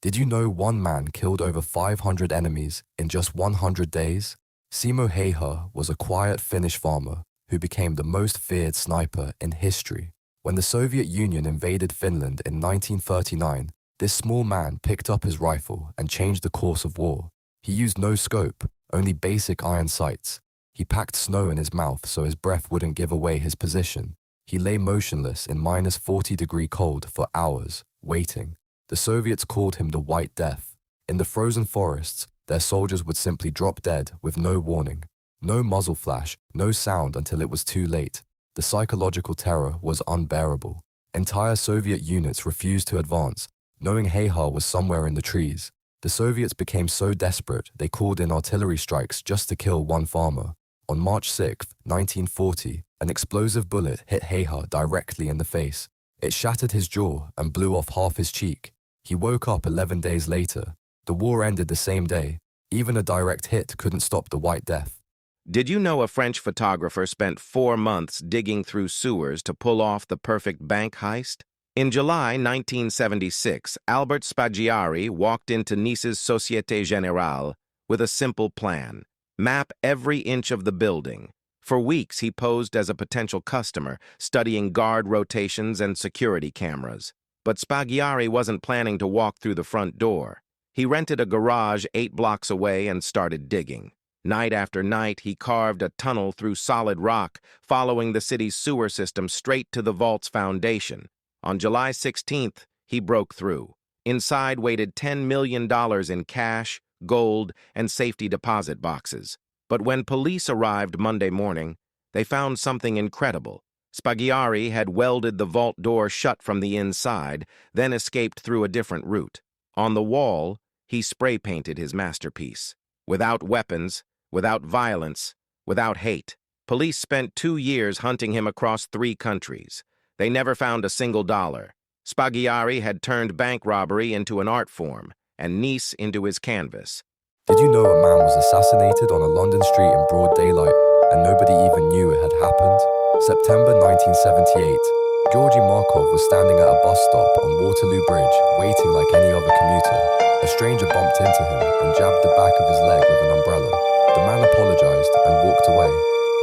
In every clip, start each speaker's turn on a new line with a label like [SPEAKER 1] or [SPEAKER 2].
[SPEAKER 1] Did you know one man killed over 500 enemies in just 100 days? Simo Häyhä was a quiet Finnish farmer who became the most feared sniper in history. When the Soviet Union invaded Finland in 1939, this small man picked up his rifle and changed the course of war. He used no scope, only basic iron sights. He packed snow in his mouth so his breath wouldn't give away his position. He lay motionless in minus 40-degree cold for hours, waiting. The Soviets called him the White Death. In the frozen forests, their soldiers would simply drop dead with no warning. No muzzle flash, no sound until it was too late. The psychological terror was unbearable. Entire Soviet units refused to advance, knowing Häyhä was somewhere in the trees. The Soviets became so desperate they called in artillery strikes just to kill one farmer. On March 6, 1940, an explosive bullet hit Häyhä directly in the face. It shattered his jaw and blew off half his cheek. He woke up 11 days later. The war ended the same day. Even a direct hit couldn't stop the White Death.
[SPEAKER 2] Did you know a French photographer spent 4 months digging through sewers to pull off the perfect bank heist? In July 1976, Albert Spaggiari walked into Nice's Société Générale with a simple plan: map every inch of the building. For weeks, he posed as a potential customer, studying guard rotations and security cameras. But Spaggiari wasn't planning to walk through the front door. He rented a garage 8 blocks away and started digging. Night after night, he carved a tunnel through solid rock, following the city's sewer system straight to the vault's foundation. On July 16th, he broke through. Inside waited $10 million in cash, gold, and safety deposit boxes. But when police arrived Monday morning, they found something incredible. Spaggiari had welded the vault door shut from the inside, then escaped through a different route. On the wall, he spray-painted his masterpiece. Without weapons, without violence, without hate. Police spent 2 years hunting him across 3 countries. They never found a single dollar. Spaggiari had turned bank robbery into an art form, and Nice into his canvas.
[SPEAKER 1] Did you know a man was assassinated on a London street in broad daylight and nobody even knew it had happened? September 1978. Georgy Markov was standing at a bus stop on Waterloo Bridge, waiting like any other commuter. A stranger bumped into him and jabbed the back of his leg with an umbrella. The man apologized and walked away.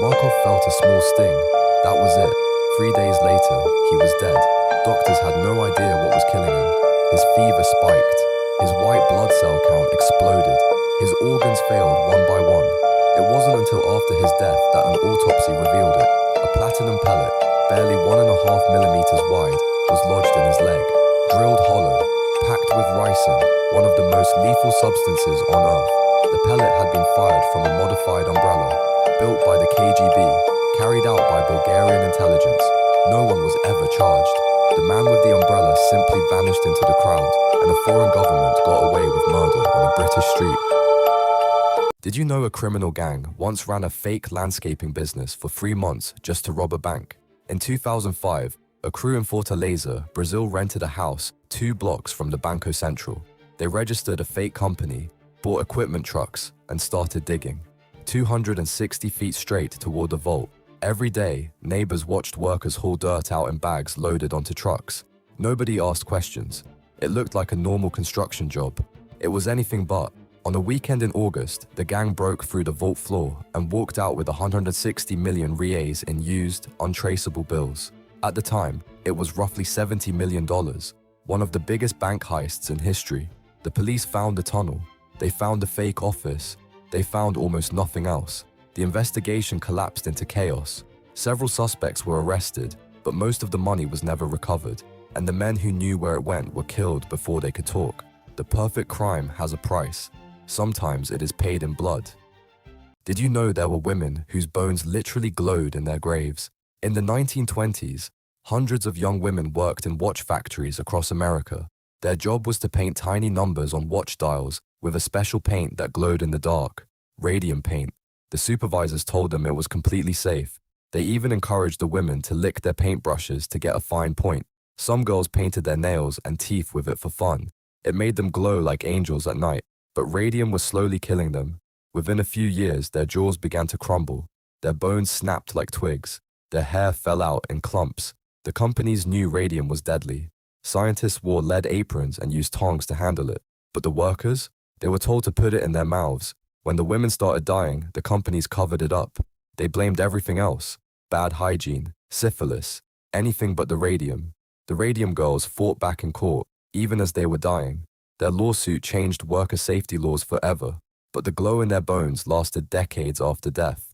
[SPEAKER 1] Markov felt a small sting. That was it. 3 days later, he was dead. Doctors had no idea what was killing him. His fever spiked. His white blood cell count exploded. His organs failed one by one. It wasn't until after his death that an autopsy revealed it. A platinum pellet, barely 1.5 millimeters wide, was lodged in his leg. Drilled hollow, packed with ricin, one of the most lethal substances on Earth. The pellet had been fired from a modified umbrella, built by the KGB, carried out by Bulgarian intelligence. No one was ever charged. The man with the umbrella simply vanished into the crowd, and a foreign government got away with murder on a British street. Did you know a criminal gang once ran a fake landscaping business for 3 months just to rob a bank? In 2005, a crew in Fortaleza, Brazil rented a house 2 blocks from the Banco Central. They registered a fake company, bought equipment trucks, and started digging. 260 feet straight toward the vault. Every day, neighbors watched workers haul dirt out in bags loaded onto trucks. Nobody asked questions. It looked like a normal construction job. It was anything but. On a weekend in August, the gang broke through the vault floor and walked out with 160 million reais in used, untraceable bills. At the time, it was roughly $70 million, one of the biggest bank heists in history. The police found the tunnel. They found the fake office. They found almost nothing else. The investigation collapsed into chaos. Several suspects were arrested, but most of the money was never recovered, and the men who knew where it went were killed before they could talk. The perfect crime has a price. Sometimes it is paid in blood. Did you know there were women whose bones literally glowed in their graves? In the 1920s, hundreds of young women worked in watch factories across America. Their job was to paint tiny numbers on watch dials with a special paint that glowed in the dark, radium paint. The supervisors told them it was completely safe. They even encouraged the women to lick their paintbrushes to get a fine point. Some girls painted their nails and teeth with it for fun. It made them glow like angels at night. But radium was slowly killing them. Within a few years, their jaws began to crumble. Their bones snapped like twigs. Their hair fell out in clumps. The companies knew radium was deadly. Scientists wore lead aprons and used tongs to handle it. But the workers? They were told to put it in their mouths. When the women started dying, the companies covered it up. They blamed everything else: bad hygiene, syphilis, anything but the radium. The radium girls fought back in court, even as they were dying. Their lawsuit changed worker safety laws forever, but the glow in their bones lasted decades after death.